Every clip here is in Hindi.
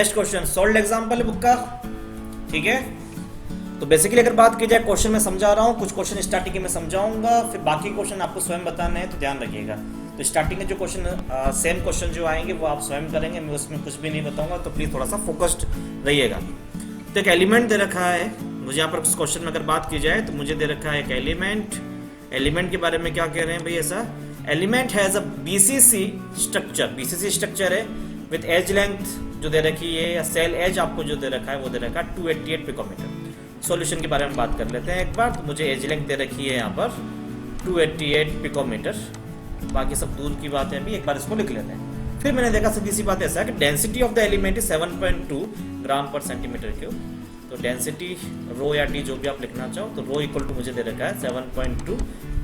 नेक्स्ट क्वेश्चन सोल्ड एग्जाम्पल है बुक का, ठीक है। तो बेसिकली अगर बात की जाए क्वेश्चन में समझा रहा हूँ, कुछ क्वेश्चन स्टार्टिंग में समझाऊंगा, फिर बाकी क्वेश्चन आपको स्वयं बताने हैं, तो ध्यान रखिएगा। तो स्टार्टिंग में जो क्वेश्चन सेम क्वेश्चन जो आएंगे वो आप स्वयं करेंगे, मैं उसमें कुछ भी नहीं बताऊंगा, तो प्लीज़ थोड़ा सा फोकस्ड रहिएगा। तो एक एलिमेंट दे रखा है मुझे यहाँ पर उस क्वेश्चन में अगर बात की जाए तो मुझे दे रखा है एक एलिमेंट के बारे में क्या कह रहे हैं भाई, ऐसा element has a BCC structure है विथ एज लेंथ जो दे रखी है, या सेल एज आपको जो दे रखा है वो दे रखा है 288 पिकोमीटर। सॉल्यूशन के बारे में बात कर लेते हैं एक बार। तो मुझे एज लेंथ दे रखी है यहाँ पर 288 पिकोमीटर, बाकी सब दूर की बात है, भी एक बार इसको लिख लेते हैं। फिर मैंने देखा सीधी सी बात ऐसा है कि density of the element is 7.2 ग्राम पर सेंटीमीटर क्यूब। तो डेंसिटी रो या डी जो भी आप लिखना चाहो, तो रो इक्वल टू मुझे दे रखा है 7.2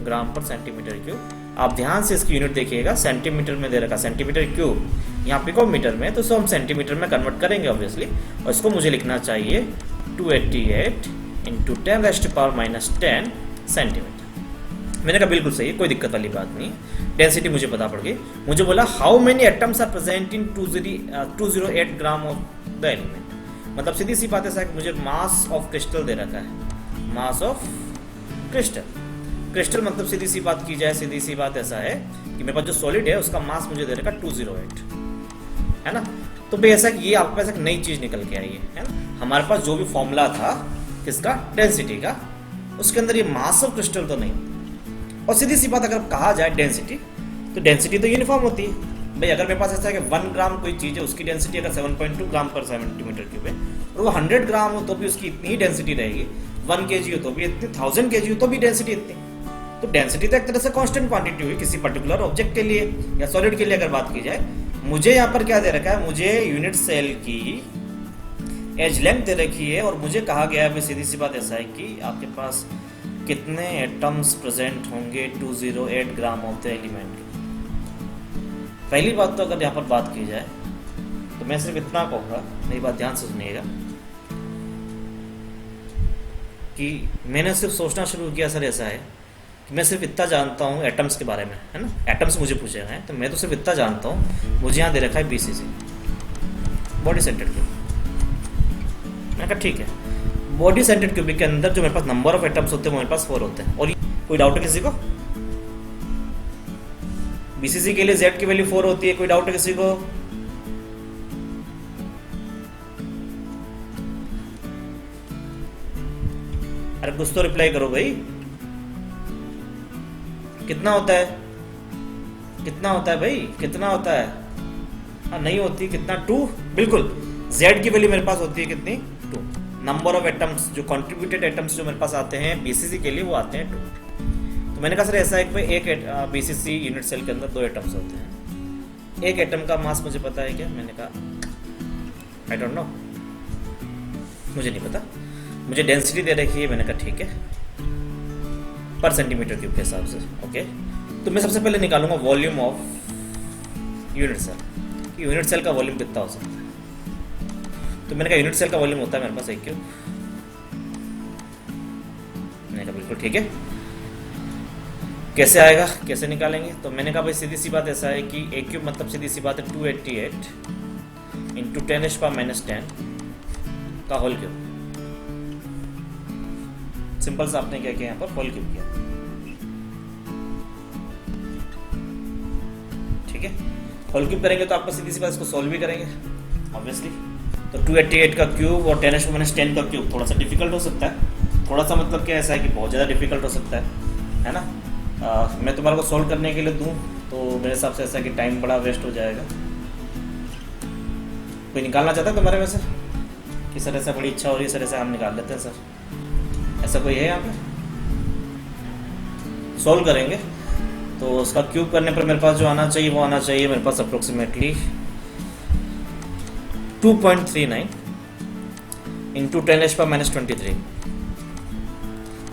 ग्राम पर सेंटीमीटर क्यूब। आप ध्यान से इसकी यूनिट देखिएगा, सेंटीमीटर में दे रखा सेंटीमीटर क्यूब, यहाँ पिकोमीटर में, तो इसको हम सेंटीमीटर में कन्वर्ट करेंगे ऑब्वियसली, और इसको मुझे लिखना चाहिए 288 इंटू 10⁻⁻10 सेंटीमीटर। मैंने कहा बिल्कुल सही, कोई दिक्कत वाली बात नहीं। डेंसिटी मुझे पता पड़ गई। मुझे बोला how many atoms are present in 208 gram of the element. मतलब सीधी सी बात है कि मुझे मास ऑफ क्रिस्टल दे रखा है, मास ऑफ क्रिस्टल मतलब सीधी सी बात की जाए, सीधी सी बात ऐसा है कि मेरे पास जो सॉलिड है उसका मास मुझे दे रखा 208 है ना। तो भाई ऐसा ये आपके पास एक नई चीज निकल के आई है ना। हमारे पास जो भी फॉर्मूला था किसका, डेंसिटी का, उसके अंदर ये मास ऑफ क्रिस्टल तो नहीं। और सीधी सी बात अगर कहा जाए डेंसिटी, तो डेंसिटी तो यूनिफॉर्म होती है भाई। अगर मेरे पास ऐसा है कि 1 ग्राम कोई चीज़ है, उसकी डेंसिटी अगर 7.2 ग्राम पर सेंटीमीटर क्यूब है, और वो 100 ग्राम हो तो भी उसकी इतनी ही डेंसिटी रहेगी, 1 kg हो तो भी इतनी, 1000 kg हो तो भी डेंसिटी इतनी। तो डेंसिटी तो एक तरह से कांस्टेंट क्वांटिटी हुई किसी पर्टिकुलर ऑब्जेक्ट के लिए या सॉलिड के लिए अगर बात की जाए। मुझे यहाँ पर क्या दे रखा है, मुझे यूनिट सेल की एज लेंथ दे रखी है, और मुझे कहा गया है, सीधी सी बात ऐसा है कि आपके पास कितने एटम्स प्रेजेंट होंगे 208 ग्राम ऑफ द एलिमेंट। पहली बात तो अगर यहाँ पर बात की जाए तो मैं सिर्फ इतना कहूँगा, मेरी बात ध्यान से सुनिएगा, कि मैंने सिर्फ सोचना शुरू किया सर ऐसा है कि मैं सिर्फ इतना जानता हूँ एटम्स के बारे में, है ना। एटम्स मुझे पूछे हैं तो मैं तो सिर्फ इतना जानता हूँ, मुझे यहाँ दे रखा है BCC, बॉडी सेंटर्ड क्यूब। मैं कहा ठीक है, बॉडी सेंटर्ड क्यूबिक के अंदर जो मेरे पास नंबर ऑफ एटम्स होते हैं वो मेरे पास 4 होते हैं। और कोई डाउट है किसी को? BCC के लिए Z की वैल्यू 4 होती है, कोई डाउट है किसी को? अरे कुछ तो रिप्लाई करो भाई। कितना होता है, कितना होता है भाई, कितना होता है? हाँ नहीं होती, कितना 2, बिल्कुल। Z की वैल्यू मेरे पास होती है कितनी, 2। नंबर ऑफ एटम्स जो कंट्रीब्यूटेड एटम्स जो मेरे पास आते हैं BCC के लिए वो आते हैं 2। तो मैंने कहा सर ऐसा है कि एक BCC यूनिट सेल के अंदर 2 एटम्स होते हैं। एक एटम का मास मुझे पता है क्या? मैंने कहा आई डोंट नो, मुझे नहीं पता। मुझे डेंसिटी दे रखी है, मैंने कहा ठीक है, पर सेंटीमीटर क्यूब के हिसाब से। ओके, तो मैं सबसे पहले निकालूंगा volume of unit cell, unit cell का वॉल्यूम कितना हो सकता है। तो मैंने कहा यूनिट सेल का वॉल्यूम होता है मेरे पास 1 क्यूब। मैंने कहा बिल्कुल ठीक है, कैसे आएगा, कैसे निकालेंगे? तो मैंने कहा भाई सीधी सी बात ऐसा है कि 1 क्यूब मतलब सीधी सी बात है 288 इंटू 10⁻⁻10 का होल क्यूब। सिंपल सा आपने क्या किया, यहाँ पर होल क्यूब किया, ठीक है। होल क्यूब करेंगे तो आपको सीधी सी बात इसको सॉल्व भी करेंगे ऑब्वियसली। तो 288 का क्यूब और 10⁻10 का क्यूब थोड़ा सा डिफिकल्ट हो सकता है। थोड़ा सा मतलब क्या ऐसा है कि बहुत ज़्यादा डिफिकल्ट हो सकता है ना। मैं तुम्हारे को सॉल्व करने के लिए दूं तो मेरे हिसाब से ऐसा है कि टाइम बड़ा वेस्ट हो जाएगा। कोई निकालना चाहता है तुम्हारे में से कि सर ऐसा बड़ी इच्छा हो रही है, सर ऐसा हम निकाल लेते हैं सर, ऐसा कोई है यहाँ पे? सॉल्व करेंगे तो उसका क्यूब करने पर मेरे पास जो आना चाहिए वो आना चाहिए मेरे पास अप्रोक्सीमेटली 2.39 इंटू 10⁻23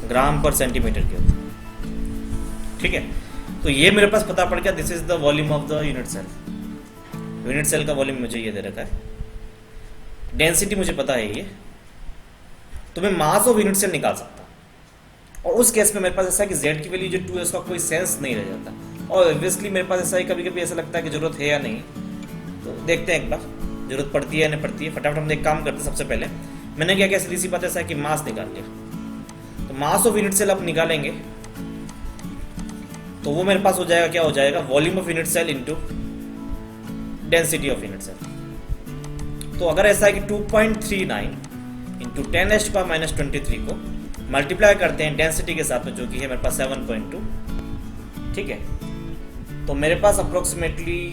ग्राम पर सेंटीमीटर क्यूब, ठीक है। तो ये मेरे पास पता पड़ गया, this is the volume of the unit cell. Unit cell का वॉल्यूम मुझे ये दे रखा है, डेंसिटी मुझे पता है ये, तो मैं मास ऑफ यूनिट सेल निकाल सकता हूँ। और उस केस में मेरे पास ऐसा है कि Z की वैल्यू जो 2 है उसका कोई सेंस नहीं रह जाता। और ऑब्वियसली मेरे पास ऐसा ही कभी कभी ऐसा लगता है कि जरूरत है या नहीं, तो देखते हैं एक बार। जरूरत पड़ती है या नहीं पड़ती है। फटाफट हम एक काम करते हैं। सबसे पहले मैंने क्या किया, सीधी सी बात ऐसा है कि मास निकाल लिया। तो मास ऑफ यूनिट सेल आप निकालेंगे तो वो मेरे पास हो जाएगा, क्या हो जाएगा, volume of unit cell into density of unit cell. तो अगर ऐसा है कि 2.39 इंटू 10⁻⁻23 को मल्टीप्लाई करते हैं डेंसिटी के साथ में, जो कि है मेरे पास 7.2, ठीक है। तो मेरे पास अप्रोक्सीमेटली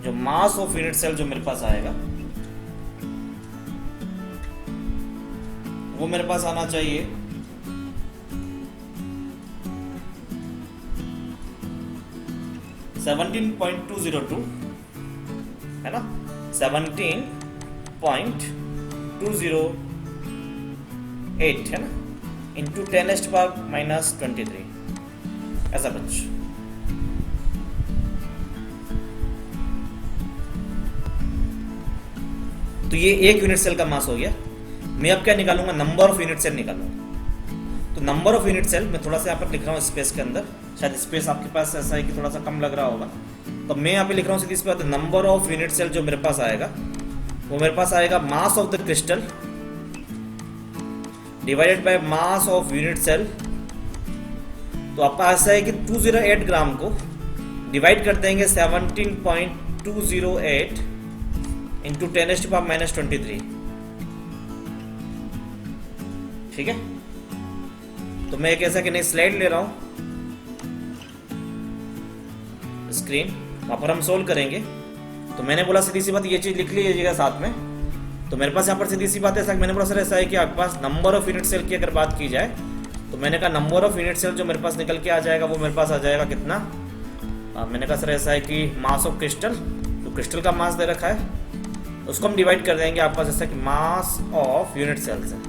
जो मास ऑफ यूनिट सेल जो मेरे पास आएगा वो मेरे पास आना चाहिए 17.202, है ना, 17.208 है ना, इंटू 10⁻⁻23, ऐसा कुछ। तो ये एक यूनिट सेल का मास हो गया। मैं अब क्या निकालूंगा, नंबर ऑफ यूनिट सेल निकालूंगा। तो नंबर ऑफ यूनिट सेल मैं थोड़ा सा यहाँ पर लिख रहा हूँ स्पेस के अंदर, शायद स्पेस आपके पास ऐसा है कि थोड़ा सा कम लग रहा होगा। तो मैं यहाँ पे लिख रहा हूँ सीधी सी बात, नंबर ऑफ यूनिट सेल जो मेरे पास आएगा वो मेरे पास आएगा mass of the crystal divided by mass of unit cell. तो आपका ऐसा है कि 208 ग्राम को डिवाइड कर देंगे 17.208 इंटू 10⁻⁻23, ठीक है। तो मैं एक ऐसा कि नहीं स्लाइड ले रहा हूं स्क्रीन, वहां पर हम सोल्व करेंगे। तो मैंने बोला सीधी सी बात ये चीज लिख लीजिएगा साथ में। तो मेरे पास यहाँ पर सीधी सी बात है, मैंने बोला सर ऐसा है कि आपके पास नंबर ऑफ यूनिट सेल की अगर बात की जाए तो मैंने कहा नंबर ऑफ यूनिट सेल जो मेरे पास निकल के आ जाएगा वो मेरे पास आ जाएगा कितना, मैंने कहा सर ऐसा है कि मास ऑफ क्रिस्टल, तो क्रिस्टल का मास दे रखा है उसको हम डिवाइड कर देंगे आपके पास ऐसा कि मास ऑफ यूनिट सेल्स है,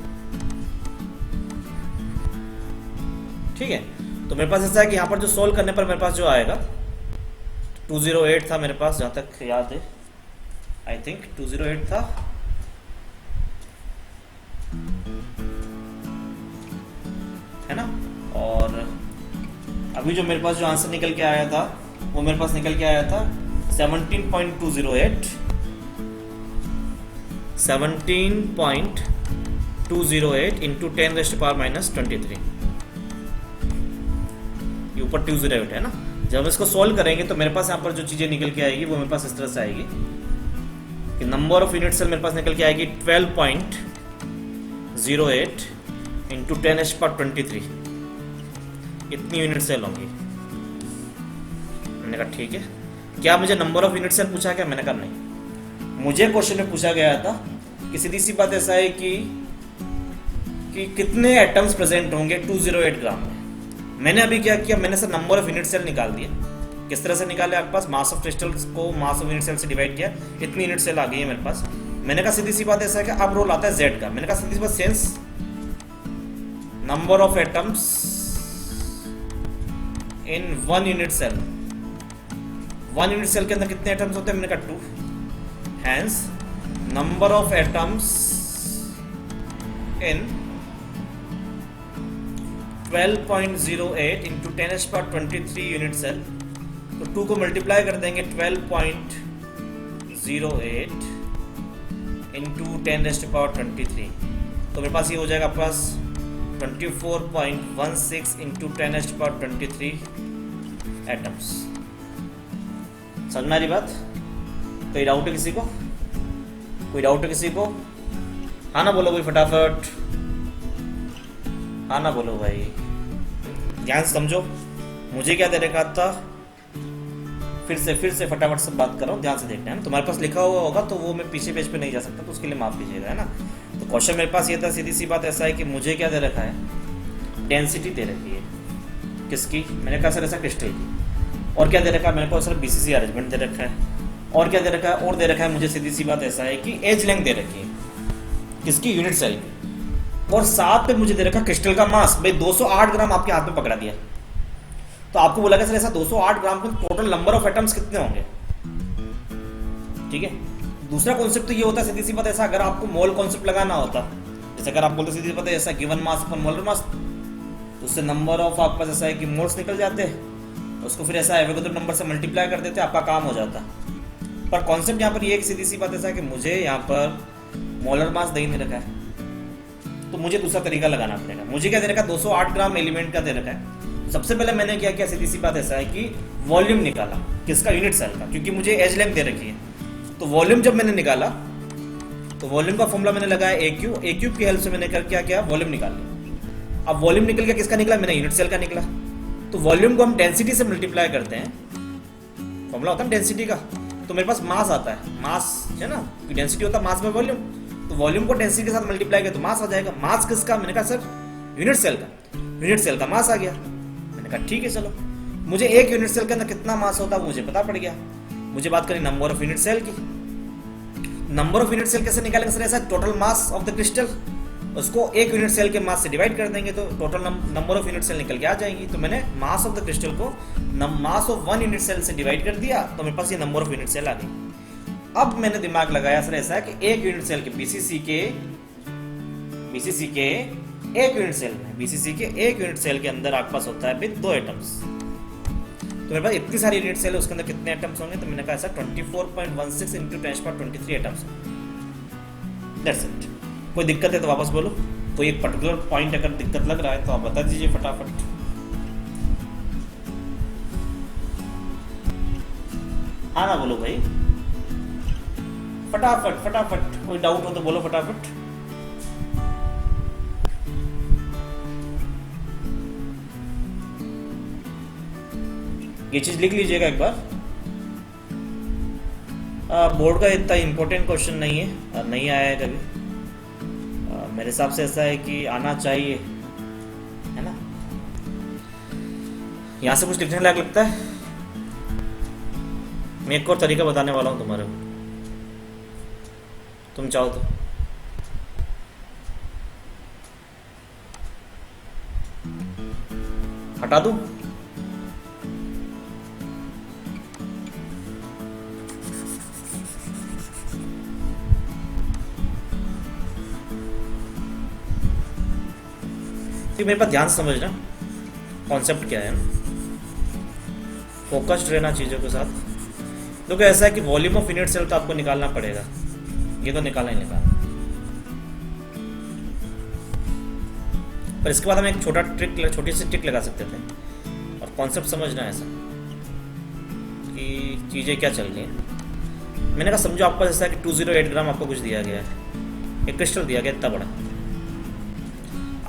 ठीक है। तो मेरे पास ऐसा है कि यहाँ पर जो सोल्व करने पर मेरे पास जो आएगा 208 था मेरे पास, जहाँ तक याद है, आई थिंक 208 था, है ना। और अभी जो मेरे पास जो आंसर निकल के आया था वो मेरे पास निकल के आया था 17.208 इंटू 10⁻⁻23, ये ऊपर 208 है ना। जब हम इसको सॉल्व करेंगे तो मेरे पास यहाँ पर जो चीज़ें निकल के आएगी वो मेरे पास इस तरह से आएगी कि नंबर ऑफ यूनिट सेल मेरे पास निकल के आएगी 12.08 इंटू 10⁻23, इतनी यूनिट सेल होंगी। मैंने कहा ठीक है। क्या मुझे नंबर ऑफ यूनिट सेल पूछा क्या? मैंने कहा नहीं, मुझे क्वेश्चन में पूछा गया था कि सीधी सी बात ऐसा है कि कितने एटम्स प्रेजेंट होंगे 208 ग्राम में। मैंने अभी क्या किया, मैंने sir number of unit cell निकाल दिया। किस तरह से निकाले? आपके पास मास ऑफ क्रिस्टल को मास ऑफ यूनिट सेल से डिवाइड किया, इतनी यूनिट सेल आ गई है मेरे पास। मैंने कहा सीधी सी बात ऐसा है कि अब रोल आता है जेड का। मैंने कहा सीधी सी बात since number of atoms in one unit cell, one unit cell के अंदर कितने एटम्स होते हैं? मैंने कहा 2, hence number of atoms in 12.08 into 10⁻23 unit cell. तो 2 को मल्टीप्लाई कर देंगे 12.08 इंटू 10⁻23, तो मेरे पास ये हो जाएगा आपके पास 24.16 इंटू 10⁻23 एटम्स। समझ में आ रही बात? कोई डाउट है किसी को? कोई डाउट है किसी को? हाँ ना बोलो भाई फटाफट, हाँ ना बोलो भाई, ध्यान से समझो। मुझे क्या दे रखा था, फिर से फटाफट से बात कर रहा हूँ, ध्यान से देखना है ना। तुम्हारे पास लिखा हुआ होगा तो वो मैं पीछे पेज पे नहीं जा सकता, तो उसके लिए माफ कीजिएगा, है ना। तो क्वेश्चन मेरे पास ये था, सीधी सी बात ऐसा है कि मुझे क्या दे रखा है, डेंसिटी दे रखी है। किसकी? मैंने कहा सर ऐसा क्रिस्टल की। और क्या दे रखा है? मैंने कहा सर बीसीसी अरेंजमेंट दे रखा है। और क्या दे रखा है? और दे रखा है मुझे सीधी सी बात ऐसा है कि एज लेंथ दे रखी है। किसकी? यूनिट सेल की। और साथ में मुझे दे रखा क्रिस्टल का मास। भाई 208 ग्राम आपके हाथ में पकड़ा दिया, तो आपको बोला सर ऐसा 208 ग्राम में टोटल नंबर ऑफ एटम्स कितने होंगे, ठीक है। दूसरा कॉन्सेप्ट तो ये होता है सीधी सी बात ऐसा, अगर आपको मोल कॉन्सेप्ट लगाना होता, जैसे अगर आप बोलते सीधी सी बात ऐसा गिवन मास अपन मोलर मास, तो उससे नंबर ऑफ आपके पास ऐसा है कि मोल्स निकल जाते हैं, तो उसको फिर ऐसा एवोगैड्रो नंबर से मल्टीप्लाई कर देते, आपका काम हो जाता। पर कॉन्सेप्ट यहाँ पर ये एक सीधी सी बात ऐसा है कि मुझे यहाँ पर मोलर मास दे नहीं रखा है, तो मुझे दूसरा तरीका लगाना पड़ेगा। मुझे क्या दे रखा है, 208 ग्राम एलिमेंट का दे रखा है। सबसे पहले मैंने क्या किया, सीधी सी बात ऐसा है कि वॉल्यूम निकाला, किसका, यूनिट सेल का, क्योंकि मुझे एज लेंथ दे रखी है। तो वॉल्यूम जब मैंने निकाला तो वॉल्यूम का फॉर्मूला मैंने लगाया ए क्यूब की हेल्प से मैंने क्या किया, वॉल्यूम निकाल लिया। अब वॉल्यूम निकल गया, किसका निकला, मैंने यूनिट सेल का निकला। तो वॉल्यूम को हम डेंसिटी से मल्टीप्लाई करते हैं, फॉर्मूला होता है डेंसिटी का, तो मेरे पास मास आता है, मास है ना, डेंसिटी होता है मास में वॉल्यूम, तो वॉल्यूम को डेंसिटी के साथ मल्टीप्लाई किया तो मास आ जाएगा। मास किसका, मैंने कहा सर यूनिट सेल का, यूनिट सेल का मास आ गया। मैंने कहा ठीक है चलो, मुझे एक यूनिट सेल के अंदर कितना मास होता है वो मुझे पता पड़ गया। मुझे बात करें नंबर ऑफ यूनिट सेल की। नंबर ऑफ यूनिट सेल कैसे निकालेंगे सर, ऐसा total mass of the crystal, उसको एक यूनिट सेल के मास से डिवाइड कर देंगे तो total number of unit cell निकल के आ जाएंगी। तो मैंने मास ऑफ द क्रिस्टल को mass of one unit cell से डिवाइड कर दिया, तो मेरे पास ये नंबर ऑफ यूनिट सेल आ गई। अब मैंने दिमाग लगाया सर ऐसा है कि एक यूनिट सेल के बीसीसी के एक यूनिट सेल में, बीसीसी के एक यूनिट सेल के अंदर आपके पास होता है फिर 2 एटम्स। तो मेरे पास इतनी सारी यूनिट सेल है, उसके अंदर कितने एटम्स होंगे, तो मैंने कहा ऐसा 24.16 इंटू 10⁻23 एटम्स। That's it. कोई दिक्कत है तो वापस बोलो, कोई एक पर्टिकुलर पॉइंट अगर दिक्कत लग रहा है तो आप बता दीजिए फटाफट। हाँ ना बोलो भाई, फटाफट फटाफट, कोई डाउट हो तो बोलो फटाफट। ये चीज लिख लीजिएगा एक बार। बोर्ड का इतना इंपॉर्टेंट क्वेश्चन नहीं है और नहीं आया है कभी। मेरे हिसाब से ऐसा है कि आना चाहिए, है ना। यहां से कुछ लिखने लायक लगता है। मैं एक और तरीका बताने वाला हूं तुम्हारे को, तुम चाहो तो। हटा दूं? तो मेरे पास ध्यान से समझना कॉन्सेप्ट क्या है, फोकस्ड रहना चीज़ों के साथ। क्योंकि ऐसा है कि वॉल्यूम ऑफ यूनिट सेल तो आपको निकालना पड़ेगा, ये तो निकालना ही निकालना। पर इसके बाद हम एक छोटी सी ट्रिक लगा सकते थे, और कॉन्सेप्ट समझना है ऐसा कि चीज़ें क्या चल रही हैं। मैंने कहा समझो आपको ऐसा है कि 208 ग्राम आपको कुछ दिया गया है, एक क्रिस्टल दिया गया इतना बड़ा।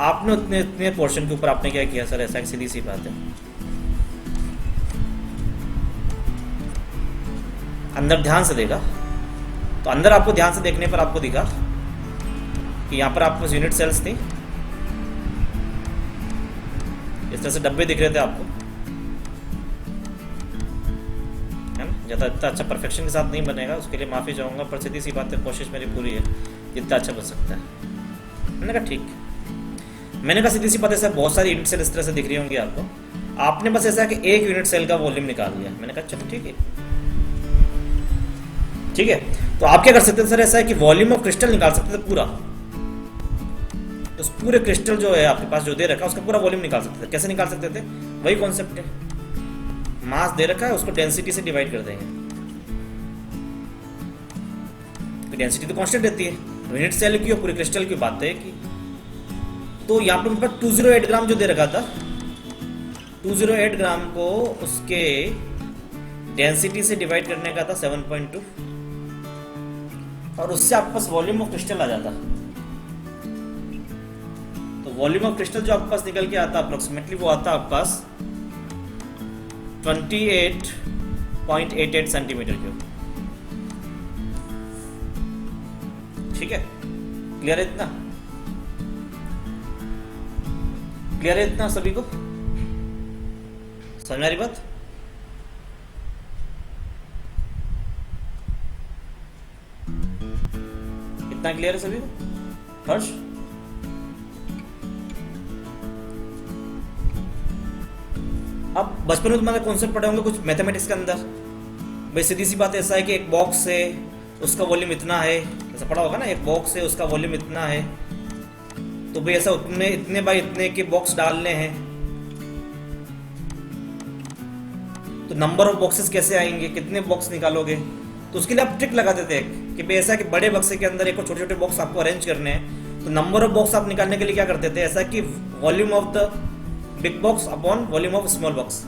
आपने इतने पोर्शन के ऊपर आपने क्या किया सर, ऐसा एक सीधी सी बात है, अंदर ध्यान से देखा तो अंदर आपको ध्यान से देखने पर आपको दिखा कि यहाँ पर आपको यूनिट सेल्स थी, इस तरह से डब्बे दिख रहे थे आपको, है ना। ज़्यादा इतना अच्छा परफेक्शन के साथ नहीं बनेगा, उसके लिए माफ़ी चाहूँगा, पर सीधी सी बात है, कोशिश मेरी पूरी है जितना अच्छा बन सकता है। मैंने कहा ठीक। मैंने कहा सीधी सी बात है सर, बहुत सारी यूनिट सेल इस तरह से दिख रही होंगी आपको, आपने बस ऐसा कि एक यूनिट सेल का वॉल्यूम निकाल लिया। मैंने कहा चलो ठीक है, ठीक है। तो आप क्या कर सकते थे सर, ऐसा है कि वॉल्यूम ऑफ क्रिस्टल निकाल सकते थे पूरा, उस पूरे क्रिस्टल जो है आपके पास जो दे रखा है उसका पूरा वॉल्यूम निकाल सकते थे। कैसे निकाल सकते थे, वही कॉन्सेप्ट है, मास दे रखा है उसको डेंसिटी से डिवाइड कर देंगे, तो डेंसिटी तो कांस्टेंट रहती है, यूनिट सेल की और पूरे क्रिस्टल की बात है कि। तो यहाँ पे मेरे पास 208 ग्राम जो दे रखा था, 208 ग्राम को उसके डेंसिटी से डिवाइड करने का था 7.2, और उससे आपके पास वॉल्यूम ऑफ क्रिस्टल आ जाता। तो वॉल्यूम ऑफ क्रिस्टल जो आपके पास निकल के आता अप्रोक्सीमेटली वो आता आपके पास 28.88 सेंटीमीटर क्यूब। ठीक है, क्लियर है इतना? क्लियर है इतना सभी को? समझ आ रही बात? इतना क्लियर है सभी को? हर्ष, अब बचपन में तुम्हारे कॉन्सेप्ट पढ़े होंगे कुछ मैथमेटिक्स के अंदर। भाई सीधी सी बात ऐसा है कि एक बॉक्स है उसका वॉल्यूम इतना है, ऐसा पढ़ा होगा ना, एक बॉक्स है उसका वॉल्यूम इतना है, तो भाई ऐसा उतने इतने बाई इतने के बॉक्स डालने हैं, तो नंबर ऑफ बॉक्सेस कैसे आएंगे, कितने बॉक्स निकालोगे, तो उसके लिए आप ट्रिक लगा देते हैं कि भाई ऐसा कि बड़े बक्से के अंदर एक और छोटे छोटे बॉक्स आपको अरेंज करने हैं, तो नंबर ऑफ बॉक्स आप निकालने के लिए क्या करते थे, ऐसा कि volume of the big box upon volume of small box,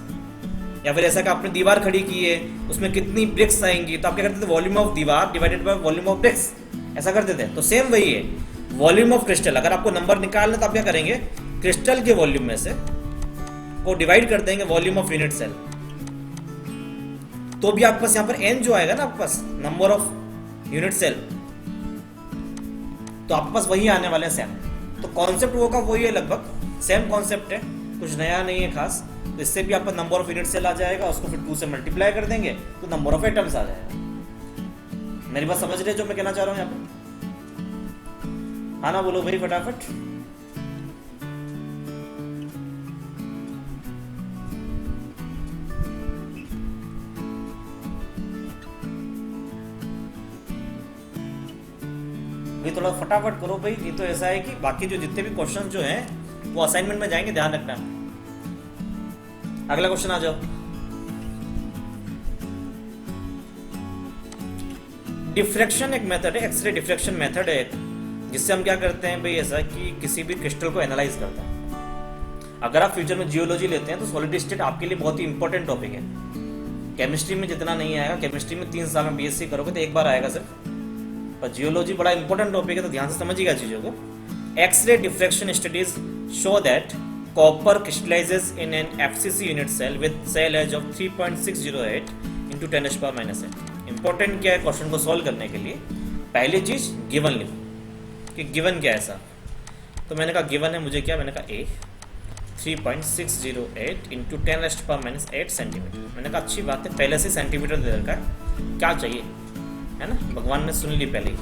या फिर ऐसा कि आपने दीवार खड़ी की है उसमें कितनी ब्रिक्स आएंगी, तो आप क्या करते थे, वॉल्यूम ऑफ दीवार divided by volume of BRICS, ऐसा करते थे। तो सेम वही है, वॉल्यूम ऑफ क्रिस्टल, अगर आपको नंबर निकालना है तो आप क्या करेंगे, क्रिस्टल के वॉल्यूम में से को डिवाइड कर देंगे वॉल्यूम ऑफ यूनिट सेल, तो भी आपके पास यहाँ पर n जो आएगा ना आपके पास नंबर ऑफ यूनिट सेल, तो आपके पास वही आने वाले हैं सेम। तो कॉन्सेप्ट वो का वही है, लगभग सेम कॉन्सेप्ट है, कुछ नया नहीं है खास। तो इससे भी आपका नंबर ऑफ यूनिट सेल आ जाएगा, उसको फिर 2 से मल्टीप्लाई कर देंगे तो नंबर ऑफ एटम्स आ जाएगा। मेरी बात समझ रहे जो मैं कहना चाह रहा हूँ यहाँ पर? हाँ ना, बोलो भाई फटाफट। भाई थोड़ा फटाफट करो भाई, नहीं तो ऐसा है कि बाकी जो जितने भी क्वेश्चन जो हैं वो असाइनमेंट में जाएंगे, ध्यान रखना। अगला क्वेश्चन आ जाओ। डिफ्रैक्शन एक मेथड है, एक्सरे डिफ्रैक्शन मेथड है, जिससे हम क्या करते हैं भाई, ऐसा कि किसी भी क्रिस्टल को एनालाइज करते हैं। अगर आप फ्यूचर में जियोलॉजी लेते हैं तो सॉलिड स्टेट आपके लिए बहुत ही इंपॉर्टेंट टॉपिक है। केमिस्ट्री में जितना नहीं आएगा, केमिस्ट्री में 3 साल में बीएससी करोगे तो एक बार आएगा सिर्फ, पर जियोलॉजी बड़ा इंपॉर्टेंट टॉपिक है, तो ध्यान से समझिएगा चीजों को। X ray diffraction studies show that copper crystallises in an FCC unit cell with cell edge of 3.608 × 10⁻⁸। Important क्या है क्वेश्चन को सॉल्व करने के लिए, पहली चीज गिवन लिखो कि गिवन क्या है ऐसा। तो मैंने कहा गिवन है मुझे क्या, मैंने कहा A 3.608 × 10⁻⁸ सेंटीमीटर। मैंने कहा अच्छी बात है, पहले से सेंटीमीटर दे रखा है, क्या चाहिए, है ना, भगवान ने सुन ली पहले ही।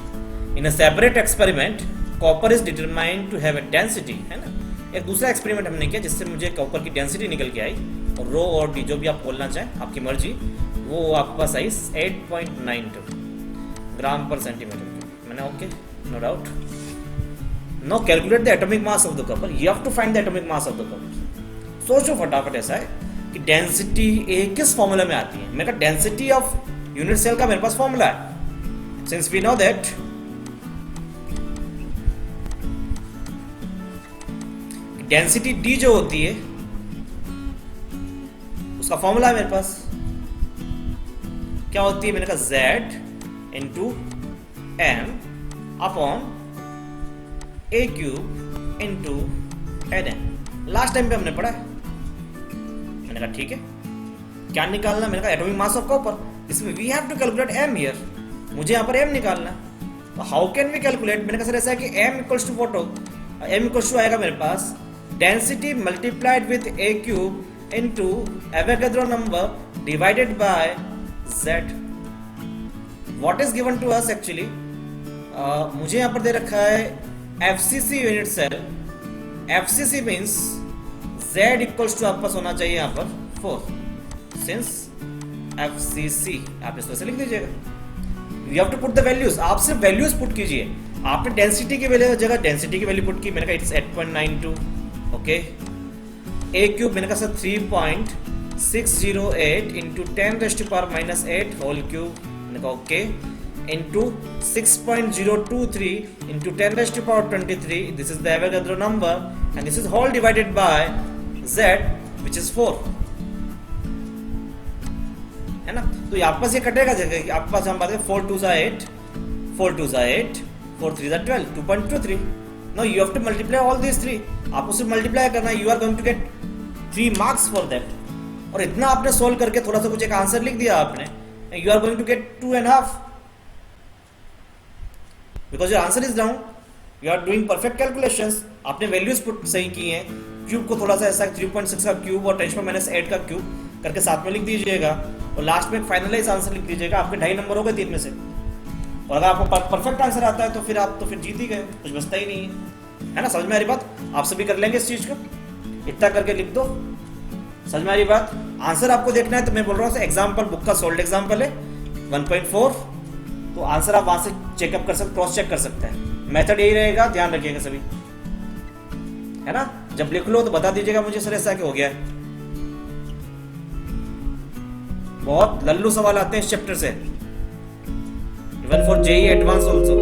In a separate experiment copper is determined to have a density, है ना। एक दूसरा एक्सपेरिमेंट हमने किया जिससे मुझे कॉपर की डेंसिटी निकल के आई, और रो और डी जो भी आप बोलना चाहें आपकी मर्जी, वो आपके पास आई 8.92 ग्राम पर सेंटीमीटर। मैंने okay, no doubt. No calculate the atomic mass of the copper, you have to find the atomic mass of the copper. सोचो फटाफट, ऐसा है कि डेंसिटी ए किस फॉर्मूला में आती है। मैं कहा डेंसिटी ऑफ यूनिट सेल का मेरे पास फॉर्मूला है, since we know that density D जो होती है उसका फॉर्मूला है मेरे पास, क्या होती है, मैंने कहा Z × M upon A³ × NM। Last time पे हमने पढ़ा है। मैंने कहा ठीक है, क्या निकालना, मैंने कहा एटॉमिक मास ऑफ कॉपर, इसमें we have to calculate M here, मुझे यहाँ पर m निकालना है। तो हाउ कैन वी कैलकुलेट, मैंने कहा सर ऐसा है कि m इक्वल्स टू फोटो, m इक्वल्स टू आएगा मेरे पास density multiplied with A³ into Avogadro number divided by z। What is given to us actually, मुझे यहाँ पर दे रखा है FCC unit cell, FCC means z equals to आपके पास होना चाहिए यहाँ पर 4, सिंस FCC आप इस तरह से लिख दीजिएगा। You have to put the values, आप सिर्फ वैल्यूज पुट कीजिए। आपने डेंसिटी की वैल्यू जगह डेंसिटी की वैल्यू पुट की, मैंने कहा इट्स 8.92, ओके। A³ मैंने कहा सर 3.608 × 10⁻⁻8 होल क्यूब, मैंने कहा okay, into 6.023 × 10⁻23, this is the Avogadro number and this is whole divided by z which is 4, है ना। तो आपके पास ये कटेगा जगह, आपके पास हम बात करें 4 2 8, 4 2 8, 4 3 12, 2.23। Now you have to multiply all this 3, आपको सिर्फ मल्टीप्लाई करना है, you are going to get 3 marks for that. और इतना आपने सोल्व करके थोड़ा सा कुछ एक आंसर लिख दिया आपने, you are going to get 2.5 because your answer is round, you are doing perfect calculations, आपने वैल्यूज पुट सही की हैं। क्यूब को थोड़ा सा ऐसा 3.6 का क्यूब और 10⁻⁸ का क्यूब करके साथ में लिख दीजिएगा, और लास्ट में फाइनलाइज आंसर लिख दीजिएगा। आपके 2.5 नंबर हो गए 3 में से, और अगर आपको परफेक्ट आंसर आता है तो फिर आप तो फिर जीत ही गए, कुछ बचता ही नहीं है ना। समझ में आ रही बात, आप सभी कर लेंगे इस चीज को, इतना करके लिख दो। समझ में आ रही बात, आंसर आपको देखना है तो मैं बोल रहा हूँ एग्जाम्पल बुक का सोल्ड एग्जाम्पल है 1.4, तो आंसर आप वहां से चेकअप कर सकते, क्रॉस चेक कर सकते हैं। मेथड यही रहेगा, ध्यान रखिएगा सभी, है ना। जब लिख लो तो बता दीजिएगा मुझे सर ऐसा क्या हो गया है। बहुत लल्लू सवाल आते हैं इस चैप्टर से, even for JEE advance also